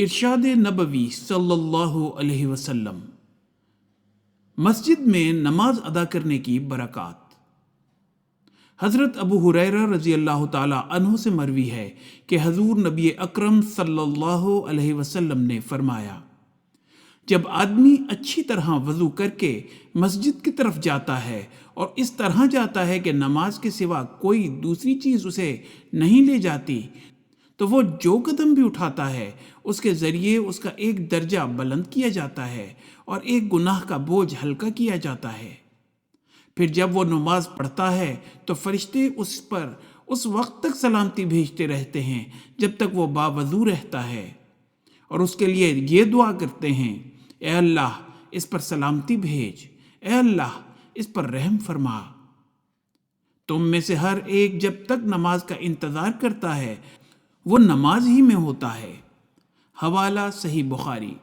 ارشاد نبوی صلی اللہ علیہ وسلم، مسجد میں نماز ادا کرنے کی برکات۔ حضرت ابو ہریرہ رضی اللہ تعالی عنہ سے مروی ہے کہ حضور نبی اکرم صلی اللہ علیہ وسلم نے فرمایا، جب آدمی اچھی طرح وضو کر کے مسجد کی طرف جاتا ہے اور اس طرح جاتا ہے کہ نماز کے سوا کوئی دوسری چیز اسے نہیں لے جاتی، تو وہ جو قدم بھی اٹھاتا ہے اس کے ذریعے اس کا ایک درجہ بلند کیا جاتا ہے اور ایک گناہ کا بوجھ ہلکا کیا جاتا ہے۔ پھر جب وہ نماز پڑھتا ہے تو فرشتے اس پر اس وقت تک سلامتی بھیجتے رہتے ہیں جب تک وہ باوضو رہتا ہے، اور اس کے لیے یہ دعا کرتے ہیں، اے اللہ اس پر سلامتی بھیج، اے اللہ اس پر رحم فرما۔ تم میں سے ہر ایک جب تک نماز کا انتظار کرتا ہے وہ نماز ہی میں ہوتا ہے۔ حوالہ صحیح بخاری۔